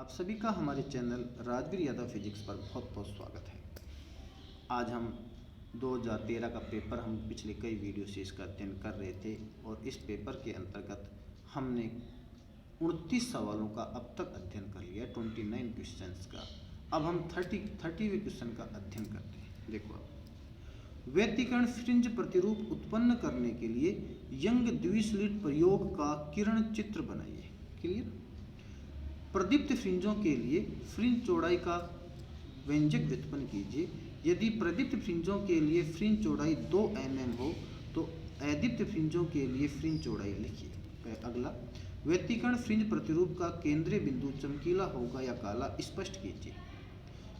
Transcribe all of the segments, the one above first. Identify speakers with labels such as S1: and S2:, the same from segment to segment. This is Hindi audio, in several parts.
S1: आप सभी का हमारे चैनल राजवीर यादव फिजिक्स पर बहुत बहुत स्वागत है। आज हम 2013 का पेपर हम पिछले कई वीडियो से इसका अध्ययन कर रहे थे और इस पेपर के अंतर्गत हमने 29 सवालों का अब तक अध्ययन कर लिया, 29 क्वेश्चंस का। अब हम 30वें क्वेश्चन का अध्ययन करते हैं। देखो, अब व्यतिकरण फ्रिंज प्रतिरूप उत्पन्न करने के लिए यंग द्विस्लिट प्रयोग का किरण चित्र बनाइए। क्लियर? प्रदीप्त फ्रिंजों के लिए फ्रिंज चौड़ाई का व्यंजक व्युत्पन्न कीजिए। यदि प्रदीप्त फ्रिंजों के लिए फ्रिंज चौड़ाई 2 mm हो तो अदीप्त फ्रिंजों के लिए फ्रिंज चौड़ाई लिखिए। अगला, व्यतिकरण फ्रिंज प्रतिरूप का केंद्रीय बिंदु चमकीला होगा या काला, स्पष्ट कीजिए।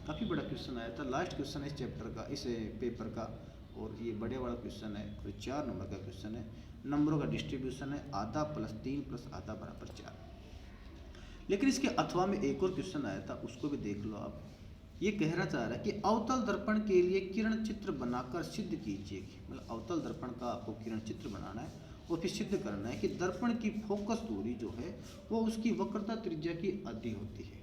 S1: काफ़ी बड़ा क्वेश्चन आया था, लास्ट क्वेश्चन है इस चैप्टर का, इस पेपर का, और ये बड़े वाला क्वेश्चन है और 4 नंबर का क्वेश्चन है। नंबरों का डिस्ट्रीब्यूशन है आधा प्लस 3 प्लस आधा बराबर 4। लेकिन इसके अथवा में एक और क्वेश्चन आया था, उसको भी देख लो आप। ये कहना चाह रहा है कि अवतल दर्पण के लिए किरण चित्र बनाकर सिद्ध कीजिए। मतलब अवतल दर्पण का आपको किरण चित्र बनाना है और फिर सिद्ध करना है कि दर्पण की फोकस दूरी जो है वो उसकी वक्रता त्रिज्या की आधी होती है।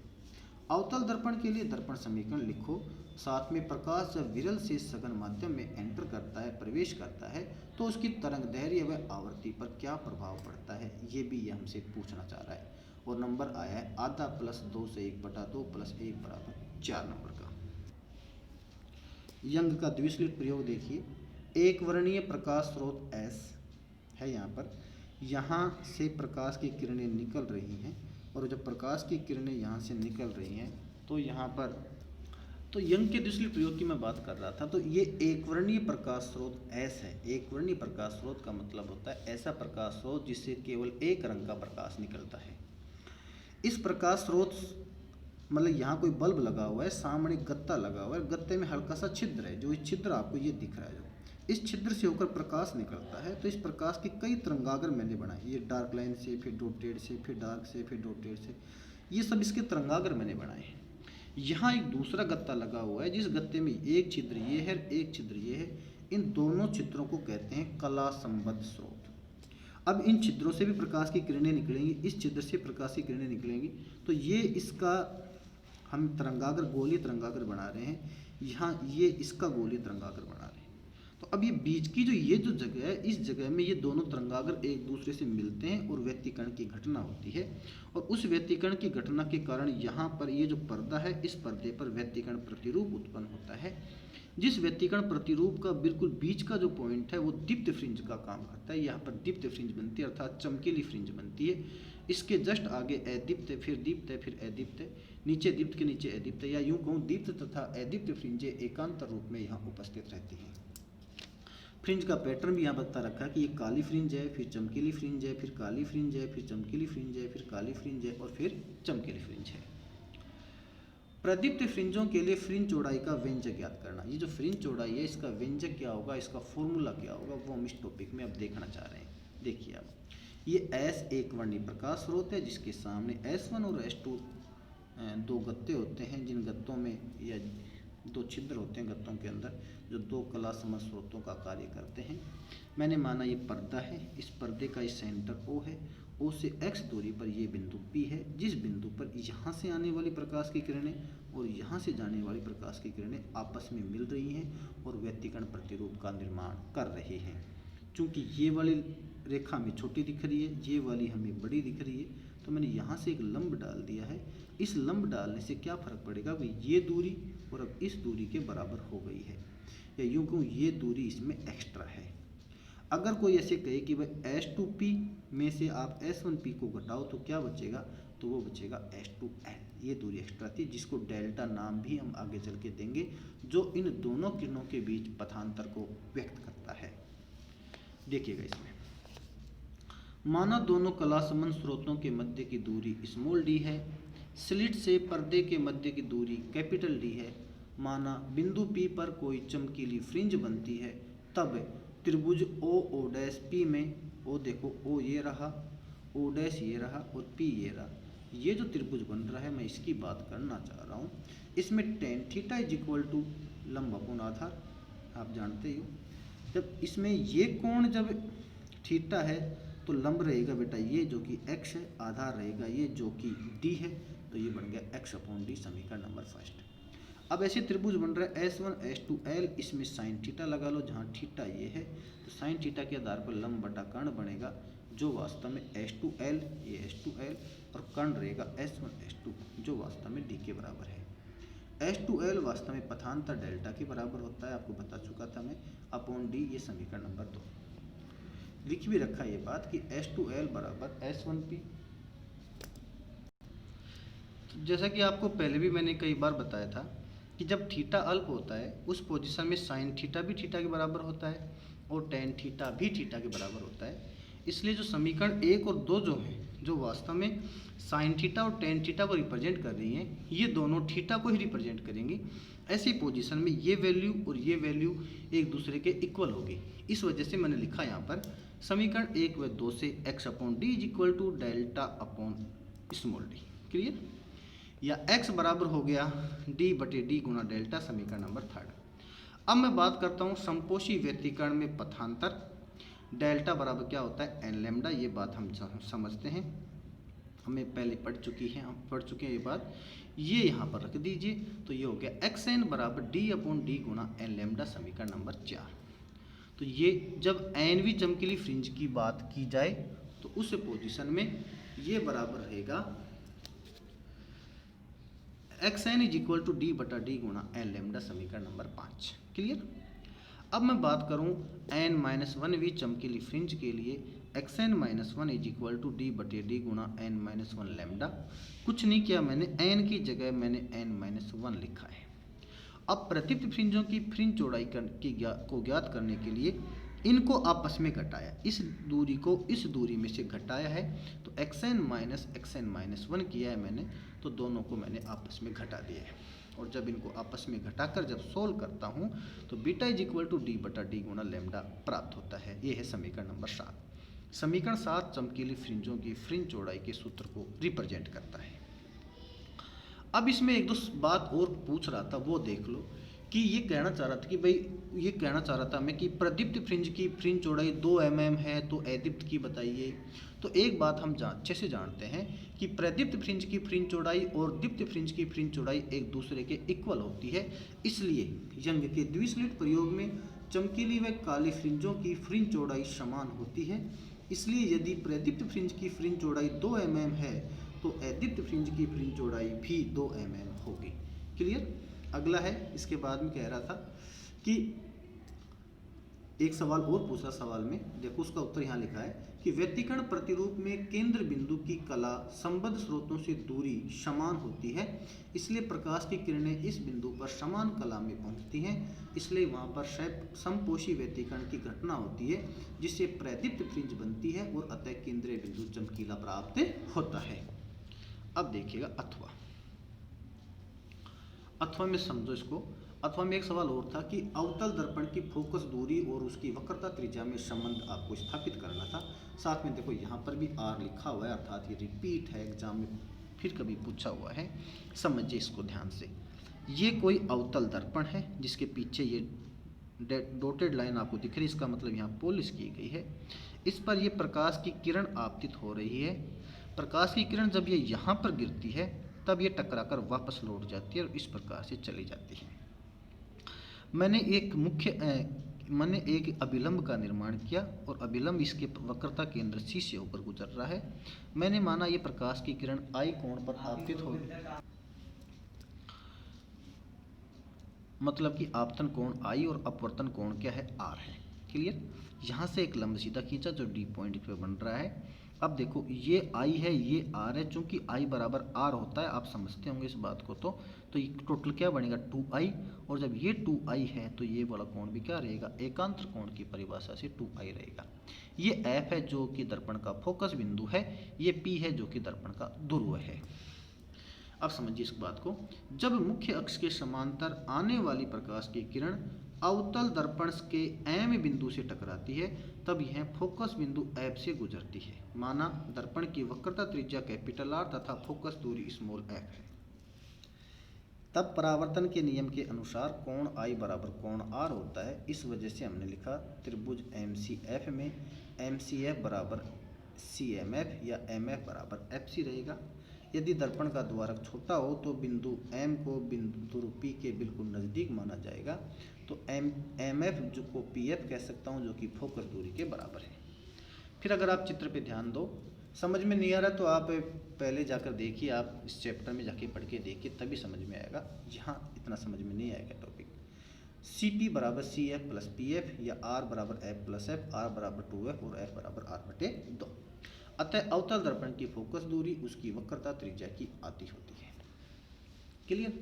S1: अवतल दर्पण के लिए दर्पण समीकरण लिखो। साथ में प्रकाश जब विरल से सघन माध्यम में एंटर करता है, प्रवेश करता है, तो उसकी तरंग दैर्घ्य व आवृत्ति पर क्या प्रभाव पड़ता है, ये भी ये हमसे पूछना चाह रहा है। और नंबर आया है आधा प्लस 2 से 1/2 प्लस 1 बराबर 4 नंबर का। यंग का द्विस्लिट प्रयोग देखिए। एक वर्णीय प्रकाश स्रोत S है यहाँ पर, यहाँ से प्रकाश की किरणें निकल रही हैं और जब प्रकाश की किरणें यहाँ से निकल रही हैं तो यहाँ पर, तो यंग के द्विस्लिट प्रयोग की मैं बात कर रहा था। तो ये एक वर्णीय प्रकाश स्रोत S है। एक वर्णीय प्रकाश स्रोत का मतलब होता है ऐसा प्रकाश स्रोत जिससे केवल एक रंग का प्रकाश निकलता है। इस प्रकाश स्रोत, मतलब यहाँ कोई बल्ब लगा हुआ है, सामने गत्ता लगा हुआ है, गत्ते में हल्का सा छिद्र है, जो इस छिद्र आपको ये दिख रहा है, जो इस छिद्र से होकर प्रकाश निकलता है। तो इस प्रकाश के कई तरंगाग्र मैंने बनाए, ये डार्क लाइन से, फिर डॉटेड से, फिर डार्क से, फिर डॉटेड से, ये सब इसके तरंगाग्र मैंने बनाए हैं। यहाँ एक दूसरा गत्ता लगा हुआ है, जिस गत्ते में एक छिद्र ये है, एक छिद्र ये है। इन दोनों छिद्रों को कहते हैं कला संबद्ध स्रोत। अब इन छिद्रों से भी प्रकाश की किरणें निकलेंगी, इस छिद्र से प्रकाश की किरणें निकलेंगी, तो ये इसका हम तरंगाग्र, गोलीय तरंगाग्र बना रहे हैं। यहाँ ये इसका गोलीय तरंगाग्र बना रहे हैं। तो अब ये बीच की ये जो जगह है, इस जगह में ये दोनों तरंगाग्र एक दूसरे से मिलते हैं और व्यतिकरण की घटना होती है। और उस व्यतिकरण की घटना के कारण यहाँ पर ये जो पर्दा है, इस पर्दे पर व्यतिकरण प्रतिरूप उत्पन्न होता है। जिस व्यतिकरण प्रतिरूप का बिल्कुल बीच का जो पॉइंट है वो दीप्त फ्रिंज का काम करता है। यहाँ पर दीप्त फ्रिंज बनती है, अर्थात चमकीली फ्रिंज बनती है। इसके जस्ट आगे अदीप्त, फिर दीप्त, फिर अदीप्त, नीचे दीप्त के नीचे अदीप्त, या यूं कहूँ दीप्त तथा अदीप्त फ्रिंजें एकांतर रूप में यहाँ उपस्थित रहती हैं। फ्रिंज का पैटर्न भी यहाँ बता रखा है कि ये काली फ्रिंज है, फिर चमकीली फ्रिंज है, फिर काली फ्रिंज है, फिर चमकीली फ्रिंज है, फिर काली फ्रिंज है और फिर चमकीली फ्रिंज है। प्रदीप्त फ्रिंजों के लिए फ्रिंज चौड़ाई का व्यंजक ज्ञात करना। ये जो फ्रिंज चौड़ाई है, इसका व्यंजक क्या होगा, इसका फॉर्मूला क्या होगा, वो हम इस टॉपिक में अब देखना चाह रहे हैं। देखिए, अब ये S एक वर्णीय प्रकाश स्रोत है, जिसके सामने S1 और S2 दो गत्ते होते हैं, जिन गत्तों में या दो छिद्र होते हैं गत्तों के अंदर, जो दो कला समझ स्रोतों का कार्य करते हैं। मैंने माना ये पर्दा है, इस पर्दे का इस सेंटर O है, O से X दूरी पर ये बिंदु P है, जिस बिंदु पर यहाँ से आने वाली प्रकाश की किरणें और यहाँ से जाने वाली प्रकाश की किरणें आपस में मिल रही हैं और व्यतिकरण प्रतिरूप का निर्माण कर रही हैं। चूँकि ये वाली रेखा हमें छोटी दिख रही है, ये वाली हमें बड़ी दिख रही है, तो मैंने यहाँ से एक लंब डाल दिया है। इस लंब डालने से क्या फ़र्क पड़ेगा कि ये दूरी और अब इस दूरी के बराबर हो गई है, या यूँ कहूँ ये दूरी इसमें एक्स्ट्रा है। अगर कोई ऐसे कहे कि भाई S2P में से आप S1P को घटाओ तो क्या बचेगा, तो वो बचेगा S2L। ये दूरी एक्स्ट्रा थी, जिसको डेल्टा नाम भी हम आगे चल के देंगे, जो इन दोनों किरणों के बीच पथांतर को व्यक्त करता है। देखिएगा इसमें, माना दोनों कला संबंध स्रोतों के मध्य की दूरी स्मॉल d है, स्लिट से पर्दे के मध्य की दूरी कैपिटल D है। माना बिंदु P पर कोई चमकीली फ्रिंज बनती है, तब त्रिभुज OO' में, O देखो, O ये रहा, O' ये रहा और P ये रहा। ये जो त्रिभुज बन रहा है, मैं इसकी बात करना चाह रहा हूँ। इसमें tan थीटा = लंब अपूर्ण आधार, आप जानते ही हो। जब इसमें ये कोण जब थीटा है तो लंब रहेगा बेटा ये, जो कि x है, आधार रहेगा ये, जो कि d है, तो ये बन गया x/d समीकरण नंबर फर्स्ट। अब ऐसे त्रिभुज बन रहा है S1 S2L, इसमें साइन थीटा लगा लो, जहाँ थीटा ये है तो साइन थीटा के आधार पर लंब बटा कर्ण बनेगा, जो वास्तव में S2L, ये S2L और कर्ण रहेगा S1 S2, जो वास्तव में d के बराबर है। S2L वास्तव में पथांतर डेल्टा के बराबर होता है, आपको बता चुका था मैं, अपॉन d, ये समीकरण नंबर 2। लिख भी रखा ये बात कि S2L बराबर S1P। जैसा कि आपको पहले भी मैंने कई बार बताया था कि जब थीटा अल्प होता है उस पोजीशन में साइन थीटा भी थीटा के बराबर होता है और टेन थीटा भी थीटा के बराबर होता है। इसलिए जो समीकरण 1 और 2 जो हैं, जो वास्तव में साइन थीटा और टेन थीटा को रिप्रेजेंट कर रही हैं, ये दोनों थीटा को ही रिप्रेजेंट करेंगी। ऐसी पोजीशन में ये वैल्यू और ये वैल्यू एक दूसरे के इक्वल होगी। इस वजह से मैंने लिखा यहाँ पर समीकरण 1 व 2 से x/d = delta upon small d। Clear? या x बराबर हो गया d/d गुणा डेल्टा, समीकरण नंबर 3। अब मैं बात करता हूँ समपोषी व्यतिकरण में पथांतर। डेल्टा बराबर क्या होता है, n लैम्डा। ये बात हम समझते हैं, हमें पहले पढ़ चुके हैं ये बात। ये यहाँ पर रख दीजिए, तो ये हो गया xn बराबर d/d गुणा n लैम्डा, समीकरण नंबर 4। तो ये जब एनवी चमकीली फ्रिंज की बात की जाए तो उस पोजीशन में ये बराबर रहेगा xn = d/d गुणा n लैम्डा, समीकरण नंबर 5। क्लियर? अब मैं बात करूं n-1वीं चमकीली फ्रिंज के लिए, xn-1 = d/d गुणा n-1 लैम्डा। कुछ नहीं किया मैंने, n की जगह मैंने n-1 लिखा है। अब प्रदीप्त फ्रिंजों की फ्रिंज चौड़ाई को ज्ञात करने के लिए इनको आपस में घटाया, इस दूरी को इस दूरी में से घटाया है, तो xn-1 किया है मैंने, तो दोनों को मैंने आपस में घटा दिया है। और जब इनको आपस में घटाकर जब सोल्व करता हूँ तो बीटा = d/d गुणा लैम्डा प्राप्त होता है। ये है समीकरण नंबर 7। समीकरण 7 चमकीली फ्रिंजों की फ्रिंज चौड़ाई के सूत्र को रिप्रेजेंट करता है। अब इसमें एक दो बात और पूछ रहा था, वो देख लो कि ये कहना चाह रहा था कि भाई, ये कहना चाह रहा था मैं कि प्रदीप्त फ्रिंज की फ्रिंज चौड़ाई 2 mm है, तो अदीप्त की बताइए। तो एक बात हम अच्छे से जानते हैं कि प्रदीप्त फ्रिंज की फ्रिंज चौड़ाई और दीप्त फ्रिंज की फ्रिंज चौड़ाई एक दूसरे के इक्वल होती है। इसलिए यंग के द्विस्लिट प्रयोग में चमकीली व काली फ्रिंजों की फ्रिंज चौड़ाई समान होती है। इसलिए यदि प्रदीप्त फ्रिंज की फ्रिंज चौड़ाई 2 mm है तो अदीप्त फ्रिंज की फ्रिंज चौड़ाई भी 2 mm होगी। क्लियर? अगला है, इसके बाद में कह रहा था कि एक सवाल और पूछा, सवाल में देखो उसका उत्तर यहाँ लिखा है कि व्यतिकरण प्रतिरूप में केंद्र बिंदु की कला संबद्ध स्रोतों से दूरी समान होती है, इसलिए प्रकाश की किरणें इस बिंदु पर समान कला में पहुंचती हैं, इसलिए वहाँ पर समपोषी व्यतिकरण की घटना होती है, जिससे प्रदीप्त फ्रिंज बनती है और अतः केंद्रीय बिंदु चमकीला प्राप्त होता है। अब देखिएगा अथवा में समझो इसको। अथवा में एक सवाल और था कि अवतल दर्पण की फोकस दूरी और उसकी वक्रता त्रिज्या में संबंध आपको स्थापित करना था। साथ में देखो यहाँ पर भी R लिखा हुआ है, अर्थात ये रिपीट है, एग्जाम में फिर कभी पूछा हुआ है। समझिए इसको ध्यान से। ये कोई अवतल दर्पण है जिसके पीछे ये डॉटेड लाइन आपको दिख रही है, इसका मतलब यहाँ पॉलिश की गई है। इस पर ये प्रकाश की किरण आपतित हो रही है। प्रकाश की किरण जब ये यहाँ पर गिरती है तब ये टकराकर वापस लौट जाती है और इस प्रकार से चली जाती है। मैंने एक अभिलंब का निर्माण किया और अभिलंब इसके वक्रता केंद्र C से होकर गुजर रहा है। मैंने माना ये प्रकाश की किरण I कोण पर आपतित हो, मतलब कि आपतन कोण I और अपवर्तन कोण क्या है, R है। क्लियर? यहाँ से एक लंब सीधा खींचा जो D पॉइंट पे बन रहा है। अब देखो ये I है, ये R है, चूंकि I बराबर R होता है, आप समझते होंगे इस बात को। तो ये टोटल क्या बनेगा, 2I, और जब ये 2I है तो ये वाला कोण भी क्या रहेगा, एकांतर कोण की परिभाषा से 2I रहेगा। ये F है जो कि दर्पण का फोकस बिंदु है, ये P है जो कि दर्पण का ध्रुव है। अब समझिए इस बात को। जब मुख्य अक्ष के समांतर आने वाली प्रकाश की किरण अवतल दर्पण के M बिंदु से टकराती है तब यह फोकस बिंदु F से गुजरती है। माना दर्पण की वक्रता त्रिज्या R तथा फोकस दूरी f है। तब परावर्तन के नियम के अनुसार कोण I बराबर कोण R होता है। इस वजह से हमने लिखा त्रिभुज MCF में MCF बराबर CMF या MF बराबर FC रहेगा। यदि दर्पण का द्वारक छोटा हो तो बिंदु M को बिंदु P के बिल्कुल नज़दीक माना जाएगा। तो MF जो को PF कह सकता हूँ, जो कि फोकस दूरी के बराबर है। फिर अगर आप चित्र पे ध्यान दो, समझ में नहीं आ रहा तो आप पहले जाकर देखिए, आप इस चैप्टर में जाके पढ़ के देखिए, तभी समझ में आएगा। यहाँ इतना समझ में नहीं आएगा टॉपिक। CP बराबर CF प्लस PF या R बराबर F प्लस F, R बराबर 2F और F बराबर R/2। अतः अवतल दर्पण की फोकस दूरी उसकी वक्रता त्रिज्या की आधी होती है। क्लियर।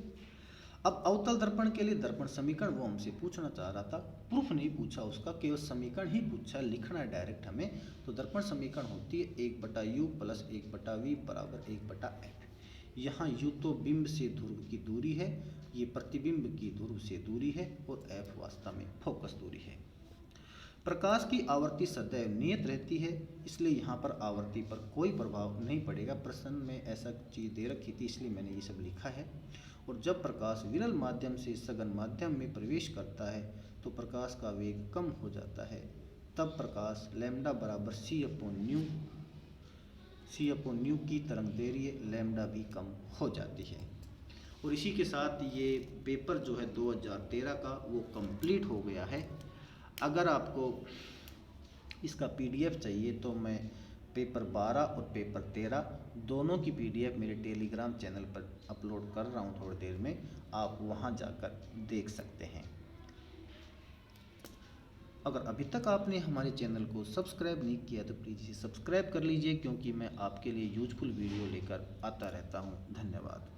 S1: अब अवतल दर्पण के लिए दर्पण समीकरण वो हमसे पूछना चाह रहा था, प्रूफ नहीं पूछा उसका, केवल समीकरण ही पूछा, लिखना है डायरेक्ट हमें। तो दर्पण समीकरण होती है 1/u प्लस 1/v बराबर 1/f। यहाँ u तो बिंब से ध्रुव की दूरी है, ये प्रतिबिंब की ध्रुव से दूरी है, और f वास्तव में फोकस दूरी है। प्रकाश की आवृत्ति सदैव नियत रहती है, इसलिए यहाँ पर आवृत्ति पर कोई प्रभाव नहीं पड़ेगा। प्रश्न में ऐसा चीज़ दे रखी थी, इसलिए मैंने ये सब लिखा है। और जब प्रकाश विरल माध्यम से सघन माध्यम में प्रवेश करता है तो प्रकाश का वेग कम हो जाता है, तब प्रकाश लैम्डा बराबर c अपॉन न्यू की तरंग दैर्घ्य लैम्डा भी कम हो जाती है। और इसी के साथ ये पेपर जो है 2013 का वो कंप्लीट हो गया है। अगर आपको इसका PDF चाहिए तो मैं पेपर 12 और पेपर 13 दोनों की PDF मेरे टेलीग्राम चैनल पर अपलोड कर रहा हूँ थोड़ी देर में, आप वहाँ जाकर देख सकते हैं। अगर अभी तक आपने हमारे चैनल को सब्सक्राइब नहीं किया तो प्लीज़ इसे सब्सक्राइब कर लीजिए, क्योंकि मैं आपके लिए यूजफुल वीडियो लेकर आता रहता हूँ। धन्यवाद।